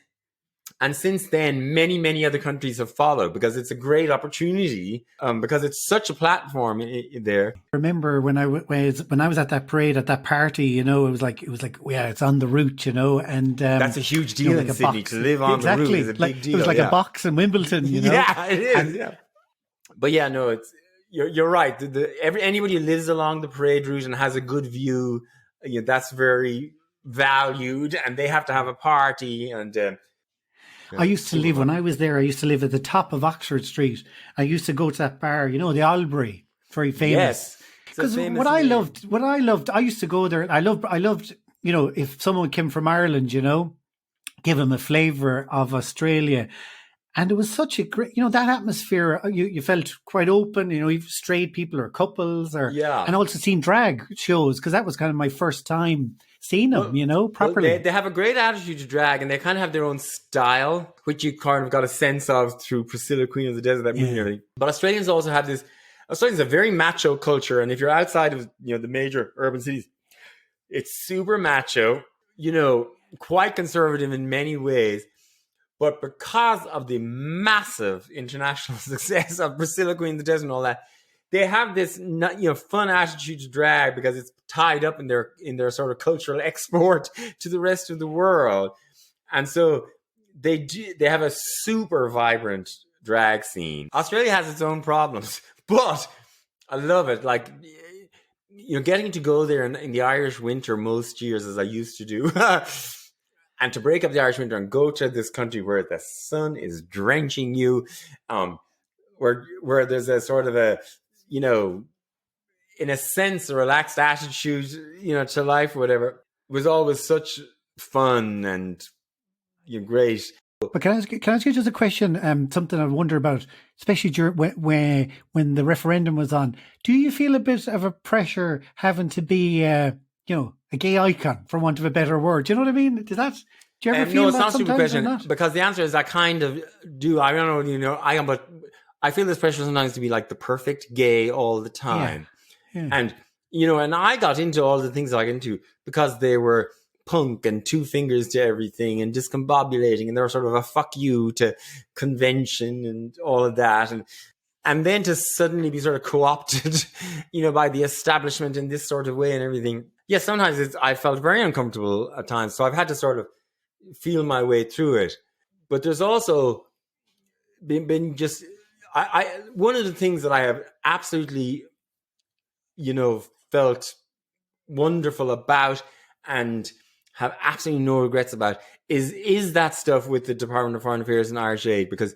Speaker 3: And since then, many, many other countries have followed because it's a great opportunity, because it's such a platform there.
Speaker 2: I remember when I was at that parade, at that party, it was like, yeah, it's on the route, and
Speaker 3: that's a huge deal in Sydney. To live on the route is a big deal.
Speaker 2: It was like a box in Wimbledon,
Speaker 3: Yeah, it is. But yeah, no, you're right. Anybody who lives along the parade route and has a good view, that's very valued, and they have to have a party. And
Speaker 2: I used to live, when I was there, I used to live at the top of Oxford Street. I used to go to that bar, the Albury, very famous.
Speaker 3: Yes.
Speaker 2: Because what I loved, I used to go there. I loved, if someone came from Ireland, give them a flavour of Australia. And it was such a great, that atmosphere, you felt quite open, even straight people or couples and also seeing drag shows, because that was kind of my first time seeing them, properly.
Speaker 3: Well, they have a great attitude to drag, and they kind of have their own style, which you kind of got a sense of through Priscilla, Queen of the Desert, that movie and everything. But Australians also have Australians have a very macho culture, and if you're outside of, the major urban cities, it's super macho, quite conservative in many ways. But because of the massive international success of Priscilla, Queen of the Desert and all that, they have this fun attitude to drag because it's tied up in their sort of cultural export to the rest of the world. And so they have a super vibrant drag scene. Australia has its own problems, but I love it. Like, getting to go there in the Irish winter most years, as I used to do, and to break up the Irish winter and go to this country where the sun is drenching you, where there's a sort of a, in a sense, a relaxed attitude, to life or whatever, was always such fun and great.
Speaker 2: But can I ask you just a question? Something I wonder about, especially during when the referendum was on. Do you feel a bit of a pressure having to be, a gay icon, for want of a better word? Do you know what I mean? Do Do you ever
Speaker 3: No,
Speaker 2: feel
Speaker 3: it's
Speaker 2: that
Speaker 3: not a stupid
Speaker 2: sometimes or
Speaker 3: question
Speaker 2: not?
Speaker 3: because the answer is I kind of do. I don't know, I am, but I feel this pressure sometimes to be like the perfect gay all the
Speaker 2: Yeah.
Speaker 3: time.
Speaker 2: Yeah.
Speaker 3: And, and I got into all the things I got into because they were punk and two fingers to everything and discombobulating. And they were sort of a fuck you to convention and all of that. And then to suddenly be sort of co-opted, by the establishment in this sort of way and everything. Yeah, sometimes I felt very uncomfortable at times. So I've had to sort of feel my way through it. But there's also been just, one of the things that I have absolutely, felt wonderful about and have absolutely no regrets about is that stuff with the Department of Foreign Affairs and Irish Aid. Because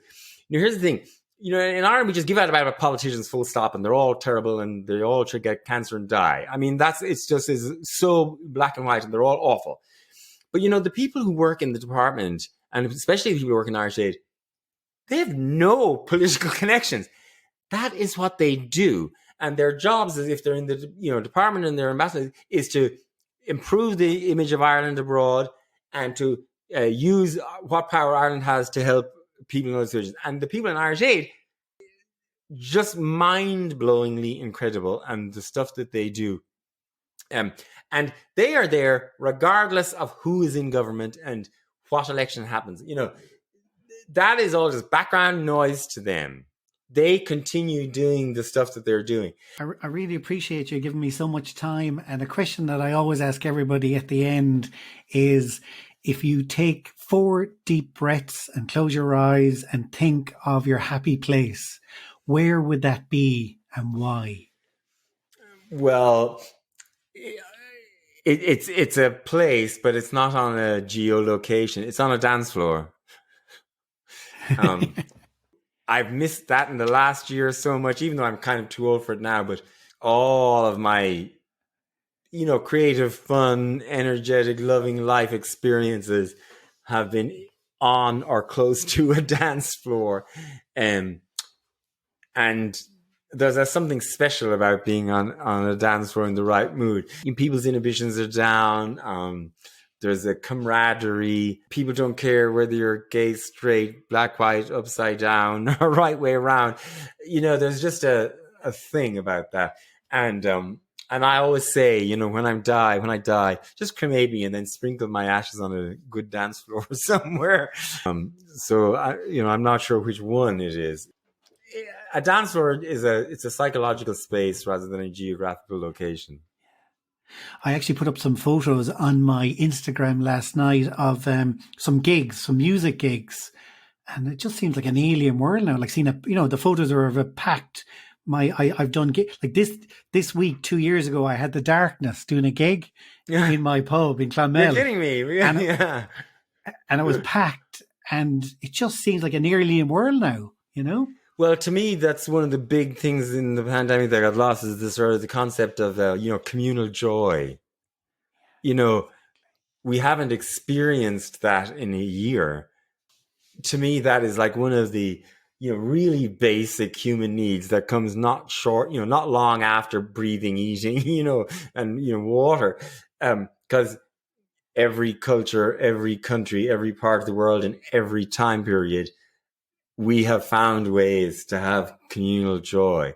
Speaker 3: here's the thing, in Ireland we just give out about politicians full stop and they're all terrible and they all should get cancer and die. I mean, it's just is so black and white and they're all awful. But the people who work in the department, and especially the people who work in Irish Aid, they have no political connections. That is what they do. And their jobs, as if they're in the department and their ambassadors, is to improve the image of Ireland abroad and to use what power Ireland has to help people in those situations. And the people in Irish Aid, just mind-blowingly incredible, and the stuff that they do. And they are there regardless of who is in government and what election happens. That is all just background noise to them. They continue doing the stuff that they're doing.
Speaker 2: I really appreciate you giving me so much time. And a question that I always ask everybody at the end is, if you take 4 deep breaths and close your eyes and think of your happy place, where would that be and why?
Speaker 3: Well, it's a place, but it's not on a geolocation. It's on a dance floor. I've missed that in the last year so much, even though I'm kind of too old for it now. But all of my, creative, fun, energetic, loving life experiences have been on or close to a dance floor. And there's something special about being on a dance floor in the right mood. People's inhibitions are down. There's a camaraderie. People don't care whether you're gay, straight, black, white, upside down, or right way around. There's just a thing about that. And I always say, when I die, just cremate me and then sprinkle my ashes on a good dance floor somewhere. So I'm not sure which one it is. A dance floor it's a psychological space rather than a geographical location.
Speaker 2: I actually put up some photos on my Instagram last night of some music gigs, and it just seems like an alien world now. Like seeing the photos are of a packed. I've done like this week 2 years ago. I had the Darkness doing a gig in my pub in Clonmel.
Speaker 3: You're kidding me, really?
Speaker 2: And it was packed, and it just seems like an alien world now.
Speaker 3: Well, to me, that's one of the big things in the pandemic that got lost is the concept of, communal joy. We haven't experienced that in a year. To me, that is like one of the, really basic human needs that comes not long after breathing, eating, and, water. Because every culture, every country, every part of the world, and every time period, we have found ways to have communal joy,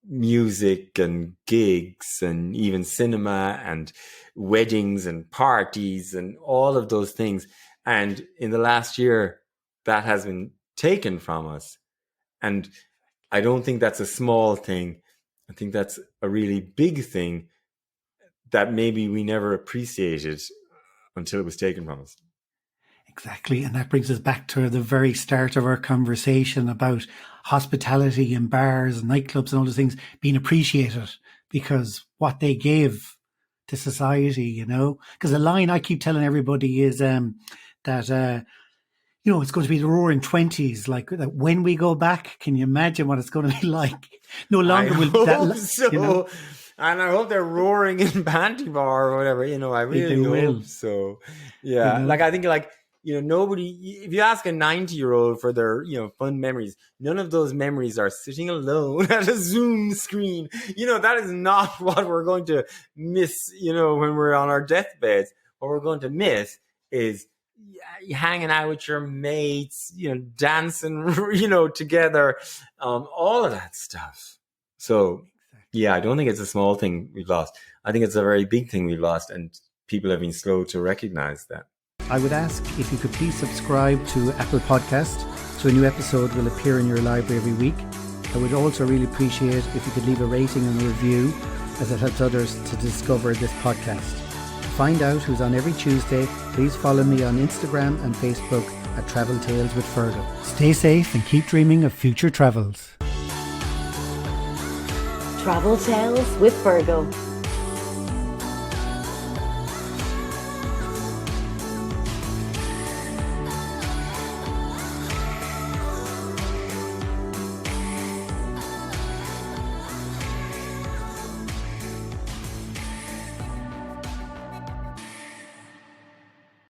Speaker 3: music and gigs and even cinema and weddings and parties and all of those things. And in the last year, that has been taken from us. And I don't think that's a small thing. I think that's a really big thing that maybe we never appreciated until it was taken from us.
Speaker 2: Exactly. And that brings us back to the very start of our conversation about hospitality and bars and nightclubs and all those things being appreciated because what they give to society, because the line I keep telling everybody is that, it's going to be the roaring 20s. Like that when we go back, can you imagine what it's going to be like? No longer will that.
Speaker 3: So. And I hope they're roaring in Pantibar or whatever, I really hope so. Yeah. Like, I think nobody, if you ask a 90-year-old for their, fun memories, none of those memories are sitting alone at a Zoom screen. That is not what we're going to miss, when we're on our deathbeds. What we're going to miss is, hanging out with your mates, dancing, together, all of that stuff. So, yeah, I don't think it's a small thing we've lost. I think it's a very big thing we've lost, and people have been slow to recognize that.
Speaker 2: I would ask if you could please subscribe to Apple Podcast so a new episode will appear in your library every week. I would also really appreciate if you could leave a rating and a review, as it helps others to discover this podcast. To find out who's on every Tuesday, please follow me on Instagram and Facebook at Travel Tales with Fergal. Stay safe and keep dreaming of future travels.
Speaker 4: Travel Tales with Fergal.